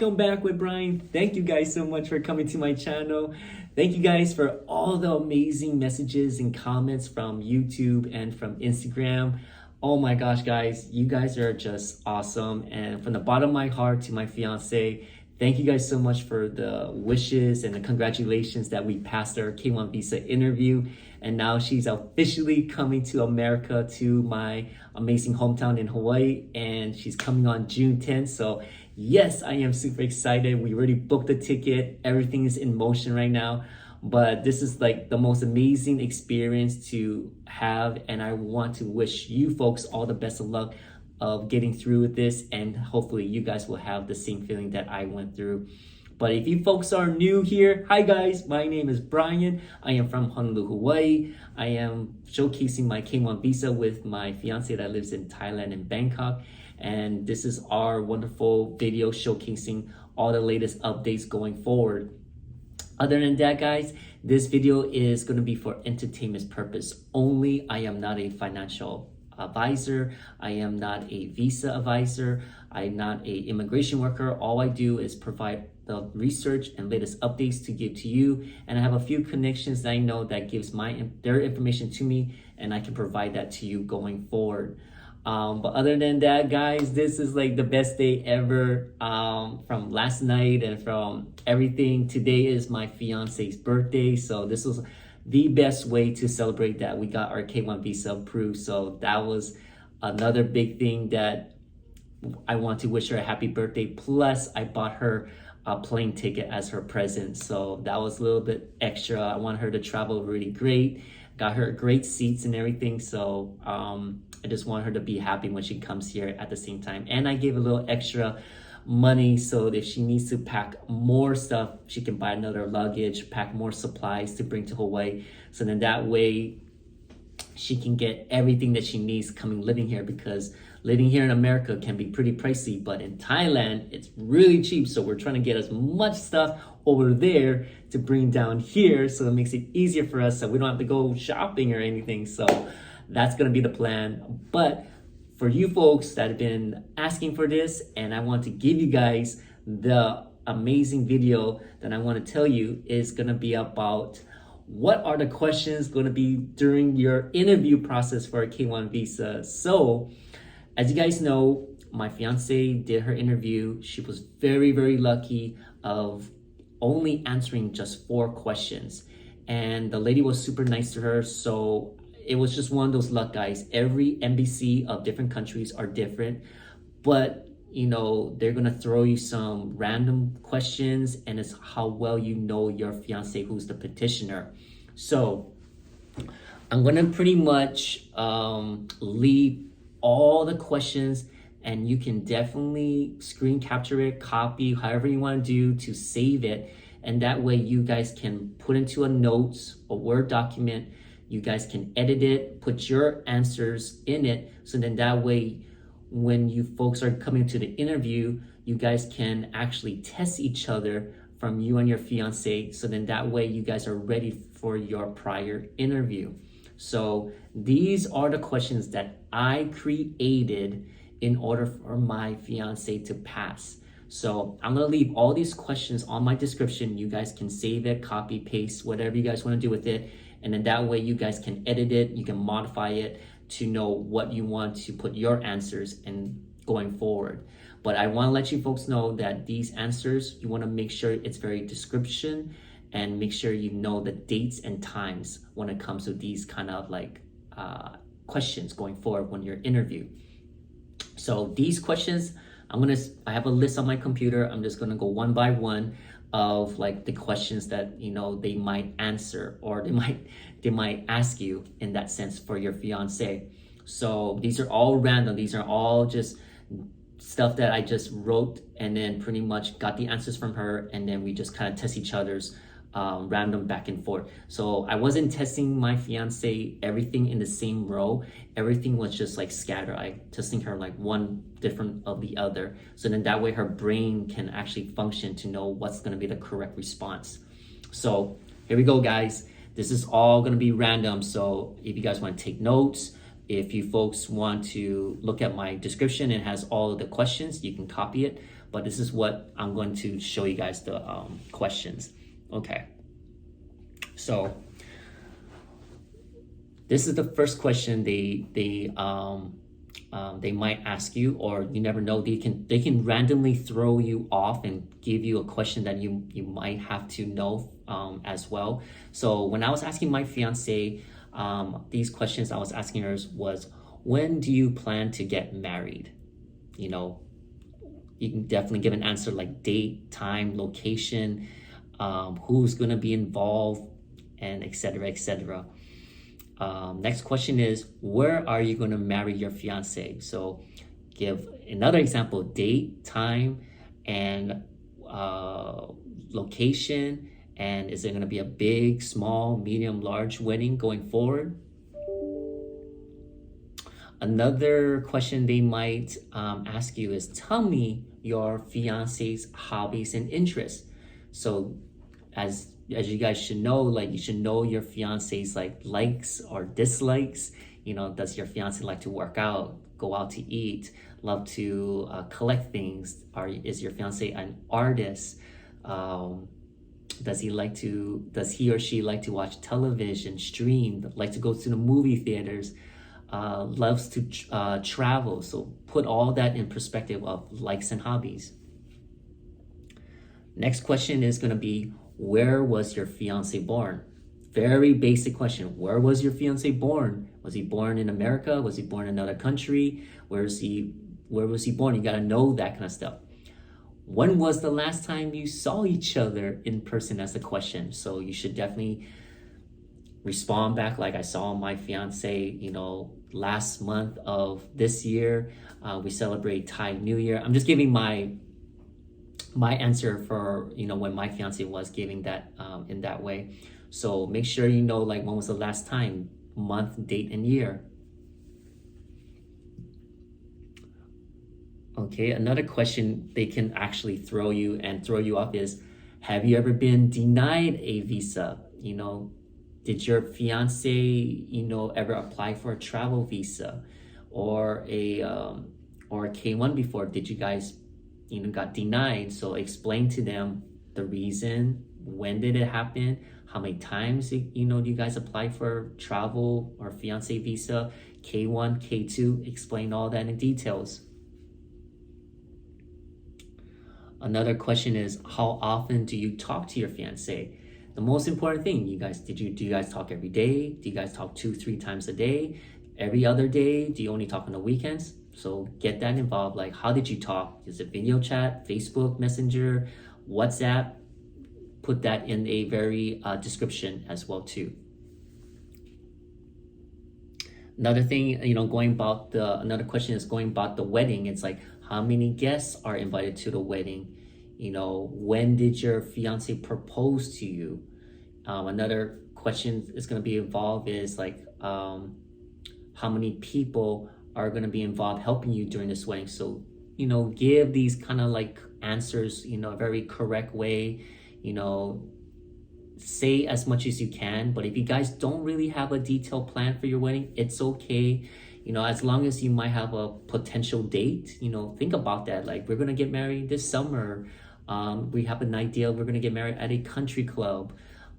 welcome back with Brian. Thank you guys so much for coming to my channel. Thank you guys for all the amazing messages and comments from YouTube and from Instagram. Oh my gosh, guys, you guys are just awesome. And from the bottom of my heart to my fiance, thank you guys so much for the wishes and the congratulations that we passed our K1 visa interview. And now she's officially coming to America, to my amazing hometown in Hawaii. And she's coming on June 10th. So yes, I am super excited. We already booked the ticket. Everything is in motion right now. But this is like the most amazing experience to have. And I want to wish you folks all the best of luck of getting through with this, and hopefully you guys will have the same feeling that I went through. But if you folks are new here, hi guys, my name is Brian. I am from Honolulu, Hawaii. I am showcasing my K1 visa with my fiance that lives in Thailand and Bangkok. And this is our wonderful video showcasing all the latest updates going forward. Other than that, guys, this video is going to be for entertainment purpose only. I am not a financial advisor. I am not a visa advisor. I'm not a immigration worker. All I do is provide the research and latest updates to give to you. And I have a few connections that I know that gives their information to me, and I can provide that to you going forward. But other than that, guys, this is like the best day ever from last night and from everything. Today is my fiance's birthday, so this was the best way to celebrate that we got our K1 visa approved. So that was another big thing that I want to wish her a happy birthday. Plus, I bought her a plane ticket as her present. So that was a little bit extra. I want her to travel really great. Got her great seats and everything. So I just want her to be happy when she comes here at the same time. And I gave a little extra money so if she needs to pack more stuff, she can buy another luggage, pack more supplies to bring to Hawaii. So then that way she can get everything that she needs living here, because living here in America can be pretty pricey, but in Thailand it's really cheap. So we're trying to get as much stuff over there to bring down here, so it makes it easier for us, so we don't have to go shopping or anything. So that's gonna be the plan. But for you folks that have been asking for this, and I want to give you guys the amazing video that I want to tell you is going to be about what are the questions going to be during your interview process for a K1 visa. So as you guys know, my fiance did her interview. She was very, very lucky of only answering just 4 questions. And the lady was super nice to her. So it was just one of those luck, guys. Every NVC of different countries are different, but you know, they're gonna throw you some random questions, and it's how well you know your fiance, who's the petitioner. So I'm gonna pretty much leave all the questions, and you can definitely screen capture it, copy, however you want to do to save it, and that way you guys can put into a notes, a Word document. You guys can edit it, put your answers in it, so then that way when you folks are coming to the interview, you guys can actually test each other from you and your fiance, so then that way you guys are ready for your prior interview. So these are the questions that I created in order for my fiance to pass. So I'm gonna leave all these questions on my description. You guys can save it, copy, paste, whatever you guys wanna do with it. And then that way you guys can edit it, you can modify it to know what you want to put your answers in going forward. But I want to let you folks know that these answers, you want to make sure it's very description, and make sure you know the dates and times when it comes to these kind of like questions going forward when you're interviewed. So these questions, I have a list on my computer. I'm just gonna go one by one of like the questions that, you know, they might answer, or they might ask you in that sense for your fiance. So these are all random. These are all just stuff that I just wrote and then pretty much got the answers from her, and then we just kind of test each other's random back and forth. So I wasn't testing my fiance everything in the same row. Everything was just like scattered. I testing her like one different of the other. So then that way her brain can actually function to know what's going to be the correct response. So here we go, guys. This is all going to be random. So if you guys want to take notes, if you folks want to look at my description, it has all of the questions, you can copy it. but this is what I'm going to show you guys the questions. Okay, so this is the first question they might ask you, or you never know, they can randomly throw you off and give you a question that you might have to know as well. So when I was asking my fiance these questions, I was asking her was, when do you plan to get married? You know, you can definitely give an answer like date, time, location, who's going to be involved, and etc., etc. Next question is, where are you going to marry your fiance? So give another example, date, time, and location, and is it going to be a big, small, medium, large wedding going forward? Another question they might ask you is, tell me your fiance's hobbies and interests. So as you guys should know, like you should know your fiance's like likes or dislikes. You know, does your fiance like to work out, go out to eat, love to collect things? Is your fiance an artist? Does he or she like to watch television, stream, like to go to the movie theaters? Loves to travel. So put all that in perspective of likes and hobbies. Next question is going to be, where was your fiance born? Very basic question. Where was your fiance born? Was he born in America? Was he born in another country? Where was he born? You got to know that kind of stuff. When was the last time you saw each other in person? As a question. So you should definitely respond back like, I saw my fiance, you know, last month of this year. We celebrate Thai New Year. I'm just giving my answer for, you know, when my fiance was giving that in that way. So make sure you know, like, when was the last time, month, date, and year. Okay, another question they can actually throw you off is, have you ever been denied a visa? You know, did your fiance, you know, ever apply for a travel visa or a K1 before? Did you guys, you know, got denied? So explain to them the reason, when did it happen, how many times, you know, do you guys apply for travel or fiance visa, K1, K2, explain all that in details. Another question is, how often do you talk to your fiance? The most important thing, do you guys talk every day? Do you guys talk 2-3 times a day? Every other day? Do you only talk on the weekends? So get that involved. Like, how did you talk? Is it video chat, Facebook Messenger, WhatsApp? Put that in a very description as well too. Another thing, you know, another question is going about the wedding. It's like, how many guests are invited to the wedding? You know, when did your fiance propose to you? Another question is going to be involved is like, how many people are going to be involved helping you during this wedding? So, you know, give these kind of like answers, you know, a very correct way. You know, say as much as you can, but if you guys don't really have a detailed plan for your wedding, it's okay. You know, as long as you might have a potential date, you know, think about that. Like, we're going to get married this summer. We have an idea, we're going to get married at a country club.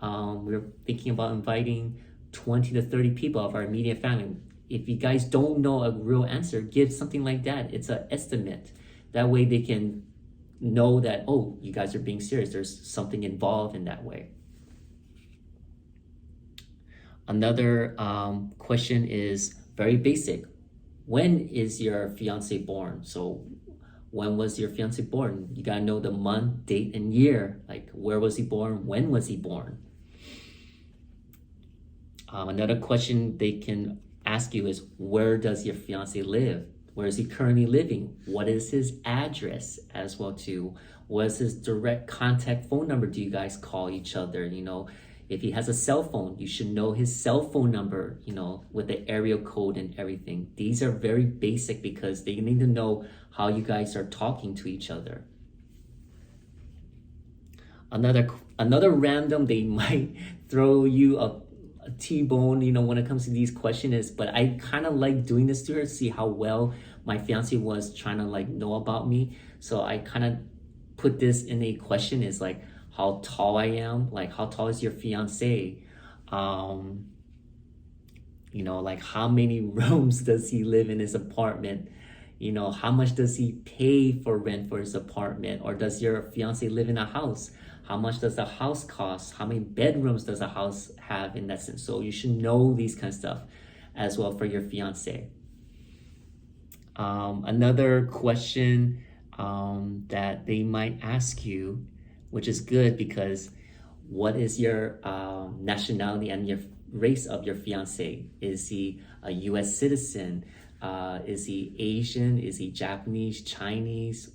We're thinking about inviting 20 to 30 people of our immediate family. If you guys don't know a real answer, give something like that. It's an estimate. That way they can know that, oh, you guys are being serious. There's something involved in that way. Another question is very basic. When is your fiance born? So when was your fiance born? You gotta know the month, date, and year. Like, where was he born? When was he born? Another question they can ask you is, where does your fiance live? Where is he currently living? What is his address as well too? What is his direct contact phone number? Do you guys call each other? You know, if he has a cell phone, you should know his cell phone number, you know, with the area code and everything. These are very basic because they need to know how you guys are talking to each other. Another random, they might throw you a T-bone, you know, when it comes to these questions but I kind of like doing this to her to see how well my fiance was trying to like know about me. So I kind of put this in a question is like how tall I am, like how tall is your fiance? You know, like how many rooms does he live in his apartment? You know, how much does he pay for rent for his apartment? Or does your fiance live in a house? How much does the house cost? How many bedrooms does a house have in that sense? So you should know these kind of stuff as well for your fiance. Another question that they might ask you, which is good because what is your nationality and your race of your fiance? Is he a US citizen? Is he Asian? Is he Japanese, Chinese?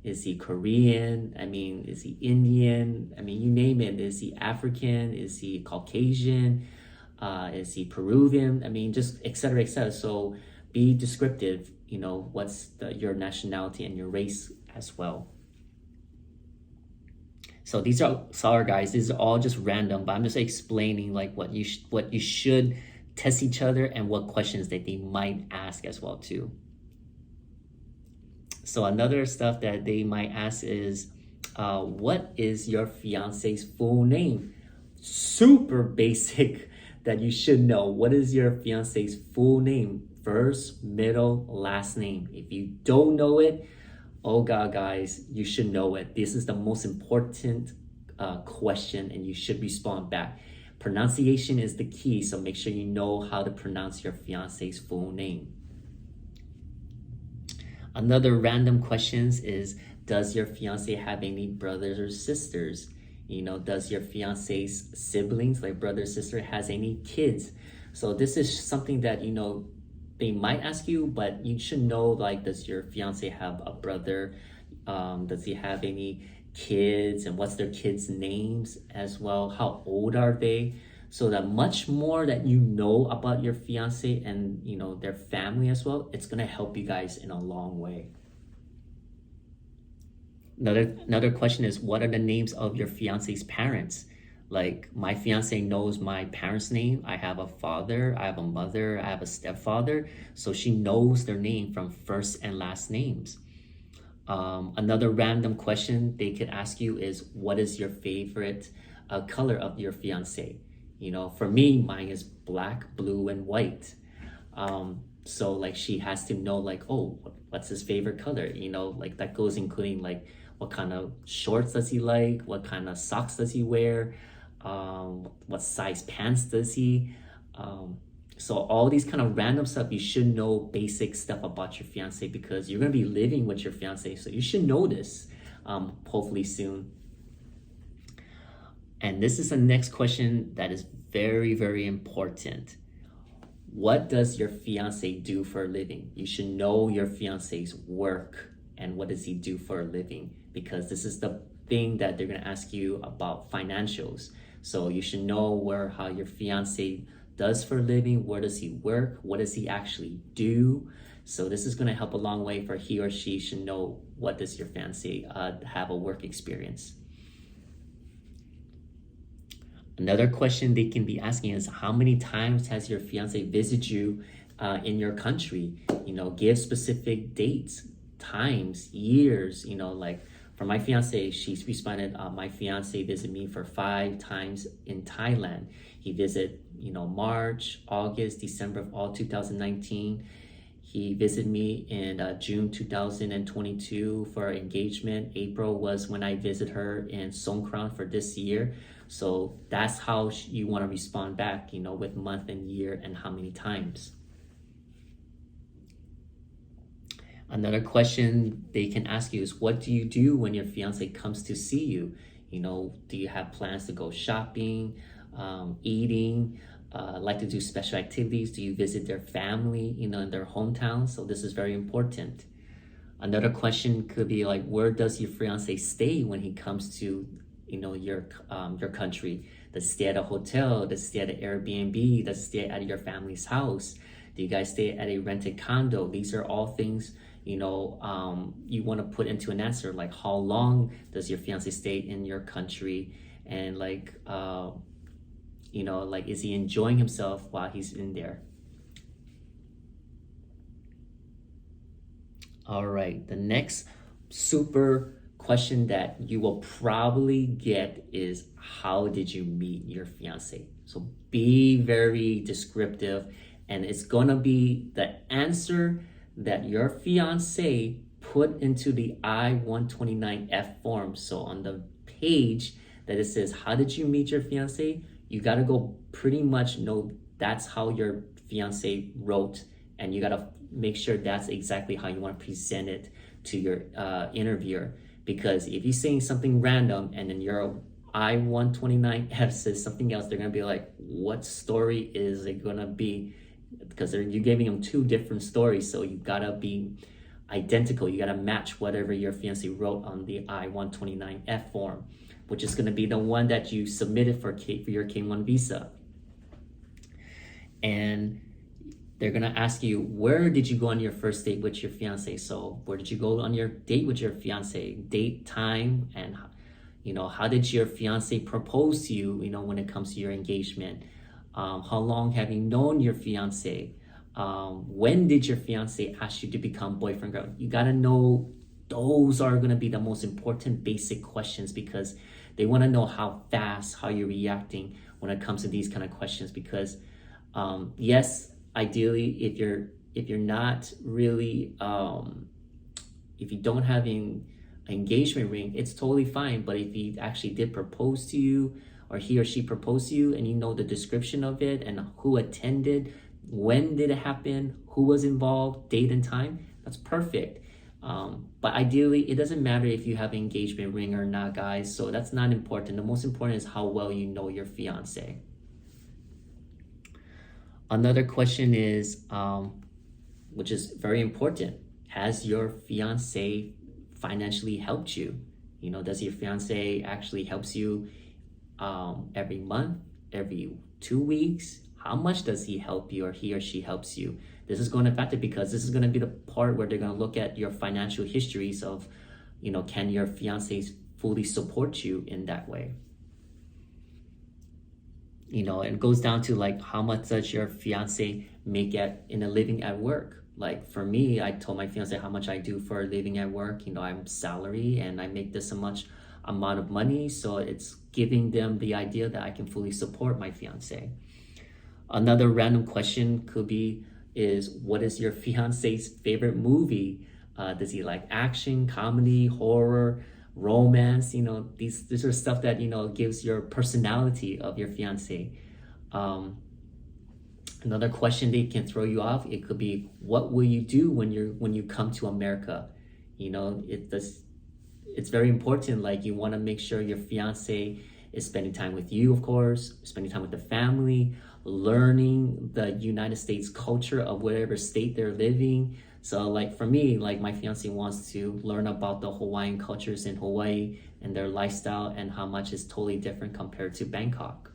Is he Korean? I mean, is he Indian? I mean, you name it. Is he African? Is he Caucasian? Is he Peruvian? I mean, just et cetera, et cetera. So be descriptive, you know, what's your nationality and your race as well. So these are, sorry guys, these are all just random, but I'm just explaining like what you should test each other and what questions that they might ask as well too. So another stuff that they might ask is, what is your fiance's full name? Super basic that you should know. What is your fiance's full name? First, middle, last name. If you don't know it, oh God, guys, you should know it. This is the most important question and you should respond back. Pronunciation is the key, so make sure you know how to pronounce your fiance's full name. Another random questions is, does your fiance have any brothers or sisters? You know, does your fiance's siblings, like brother or sister, has any kids? So this is something that, you know, they might ask you, but you should know, like, does your fiance have a brother? Does he have any kids? And what's their kids' names as well? How old are they? So that much more that you know about your fiance and, you know, their family as well, it's gonna help you guys in a long way. Another question is, what are the names of your fiance's parents? Like, my fiance knows my parents' name. I have a father, I have a mother, I have a stepfather. So she knows their name from first and last names. Another random question they could ask you is, what is your favorite color of your fiance? You know, for me, mine is black, blue, and white. So like she has to know like, oh, what's his favorite color? You know, like that goes including like what kind of shorts does he like? What kind of socks does he wear? What size pants does he? So all these kind of random stuff, you should know basic stuff about your fiance because you're gonna be living with your fiance. So you should know this, hopefully soon. And this is the next question that is very, very important. What does your fiance do for a living? You should know your fiance's work and what does he do for a living, because this is the thing that they're gonna ask you about financials. So you should know how your fiance does for a living, where does he work, what does he actually do. So this is gonna help a long way for he or she should know what does your fiance have a work experience. Another question they can be asking is, how many times has your fiance visited you in your country? You know, give specific dates, times, years. You know, like for my fiance, she's responded, my fiance visited me for 5 times in Thailand. He visited, you know, March, August, December of all 2019. He visited me in June 2022 for our engagement. April was when I visited her in Songkran for this year. So that's how you want to respond back, you know, with month and year and how many times. Another question they can ask you is, what do you do when your fiance comes to see you? You know, do you have plans to go shopping, eating, like to do special activities? Do you visit their family, you know, in their hometown? So this is very important. Another question could be like, where does your fiance stay when he comes to, you know, your country? Does he stay at a hotel? Does he stay at an Airbnb? Does he stay at your family's house? Do you guys stay at a rented condo? These are all things, you know, you want to put into an answer, like how long does your fiance stay in your country? And like, you know, like, is he enjoying himself while he's in there? All right, the next super question that you will probably get is, how did you meet your fiance? So be very descriptive, and it's gonna be the answer that your fiance put into the I-129F form. So on the page that it says, how did you meet your fiance? You gotta go pretty much know that's how your fiance wrote, and you gotta make sure that's exactly how you want to present it to your interviewer. Because if you're saying something random and then your I-129F says something else, they're gonna be like, what story is it gonna be? Because you're giving them two different stories, so you gotta be identical. You gotta match whatever your fiance wrote on the I-129F form, which is gonna be the one that you submitted for your K1 visa. And they're gonna ask you, where did you go on your first date with your fiance? So where did you go on your date with your fiance? Date, time, and how did your fiance propose to you? When it comes to your engagement, how long have you known your fiance? When did your fiance ask you to become boyfriend girl? You gotta know those are gonna be the most important basic questions, because they want to know how fast, how you're reacting when it comes to these kind of questions. Because yes, ideally, if you're not really if you don't have an engagement ring, it's totally fine. But if he actually did propose to you, or he or she proposed to you, and you know the description of it and who attended, when did it happen, who was involved, date and time, that's perfect. But ideally, it doesn't matter if you have an engagement ring or not, guys. So that's not important. The most important is how well you know your fiance. Another question is, which is very important, has your fiance financially helped you? Does your fiance actually helps you every month, every 2 weeks? How much does he help you, or he or she helps you? This is going to factor, because this is going to be the part where they're going to look at your financial histories of, can your fiance fully support you in that way? It goes down to like, how much does your fiance make in a living at work? Like for me, I told my fiance how much I do for a living at work. I'm salary and I make this much amount of money. So it's giving them the idea that I can fully support my fiance. Another random question could be, what is your fiance's favorite movie? Does he like action, comedy, horror, romance? These are stuff that gives your personality of your fiance. Another question they can throw you off, it could be, what will you do when you come to America? It's very important. Like, you want to make sure your fiance is spending time with you, of course, spending time with the family, learning the United States culture of whatever state they're living. So like for me, like my fiance wants to learn about the Hawaiian cultures in Hawaii and their lifestyle, and how much is totally different compared to Bangkok.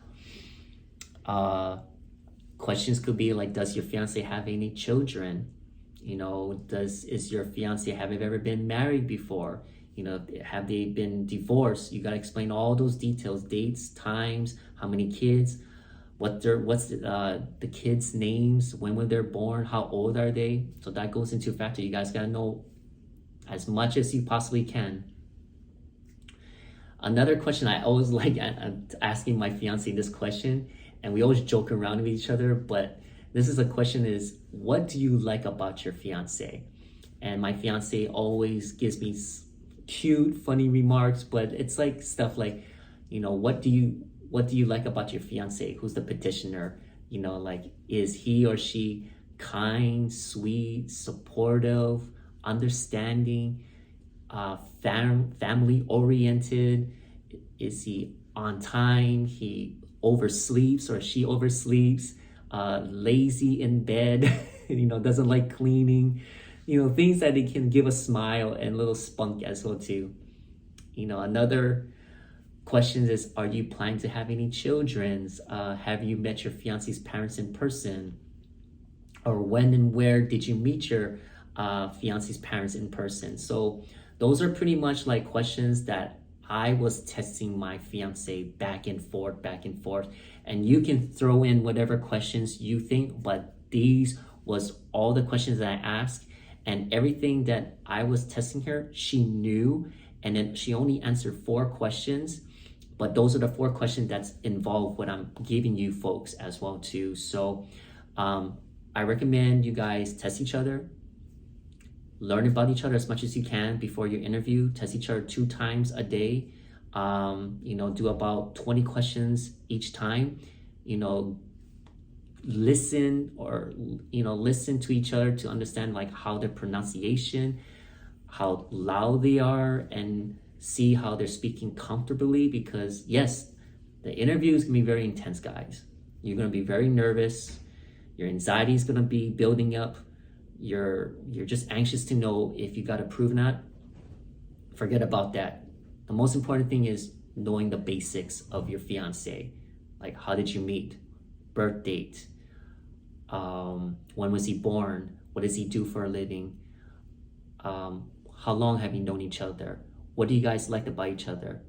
Questions could be like, does your fiance have any children? Is your fiance, have you ever been married before? Have they been divorced? You got to explain all those details, dates, times, how many kids, what's the kids' names, when were they born, how old are they? So that goes into factor. You guys got to know as much as you possibly can. Another question I always like asking my fiance this question, and we always joke around with each other, but this is a question, is, what do you like about your fiance? And my fiance always gives me cute, funny remarks, but it's like stuff like, what do you like about your fiance? Who's the petitioner? Like, is he or she kind, sweet, supportive, understanding, family oriented? Is he on time? He oversleeps or she oversleeps, lazy in bed, doesn't like cleaning, things that they can give a smile and a little spunk as well too. Another question is, are you planning to have any children? Have you met your fiance's parents in person? Or when and where did you meet your fiance's parents in person? So those are pretty much like questions that I was testing my fiance back and forth. And you can throw in whatever questions you think, but these was all the questions that I asked. and everything that I was testing her, she knew. And then she only answered 4 questions, but those are the 4 questions that's involved what I'm giving you folks as well too. So I recommend you guys test each other, learn about each other as much as you can before your interview. Test each other 2 times a day. Do about 20 questions each time. Listen to each other to understand like how their pronunciation, how loud they are, and see how they're speaking comfortably, because yes, the interview is gonna be very intense, guys. You're gonna be very nervous. Your anxiety is gonna be building up. You're just anxious to know if you got approved or not. Forget about that. The most important thing is knowing the basics of your fiance. Like, how did you meet? Birth date. When was he born? What does he do for a living? How long have you known each other? What do you guys like about each other?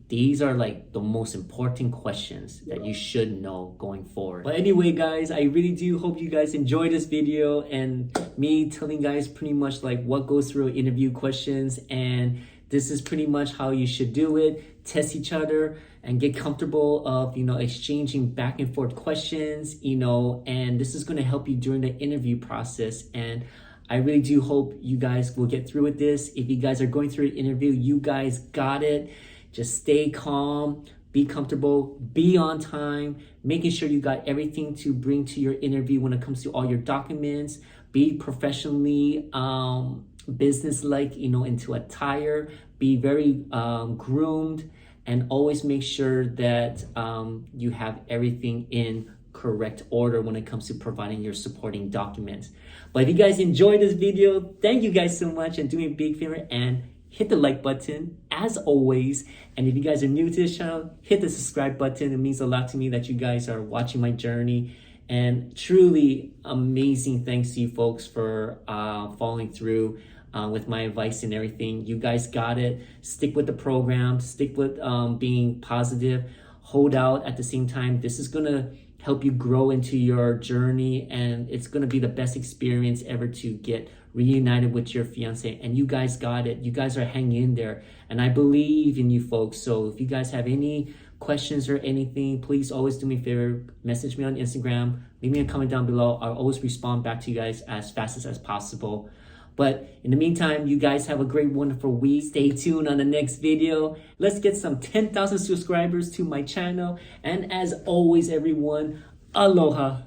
These are like the most important questions that you should know going forward. But anyway, guys, I really do hope you guys enjoyed this video and me telling you guys pretty much like what goes through interview questions. And this is pretty much how you should do it. Test each other and get comfortable of, exchanging back and forth questions, and this is going to help you during the interview process. And I really do hope you guys will get through with this. If you guys are going through an interview, you guys got it. Just stay calm, be comfortable, be on time, making sure you got everything to bring to your interview when it comes to all your documents. Be professionally business-like, into attire. Be very groomed, and always make sure that you have everything in correct order when it comes to providing your supporting documents. But if you guys enjoyed this video, thank you guys so much, and do me a big favor and hit the like button as always. And if you guys are new to this channel, hit the subscribe button. It means a lot to me that you guys are watching my journey. And truly amazing thanks to you folks for following through with my advice and everything. You guys got it. Stick with the program. Stick with being positive. Hold out at the same time. This is going to help you grow into your journey, and it's going to be the best experience ever to get reunited with your fiance. And you guys got it. You guys are hanging in there, and I believe in you folks. So if you guys have any questions or anything, please always do me a favor, message me on Instagram, leave me a comment down below. I'll always respond back to you guys as fast as possible. But in the meantime, you guys have a great, wonderful week. Stay tuned on the next video. Let's get some 10,000 subscribers to my channel. And as always, everyone, aloha.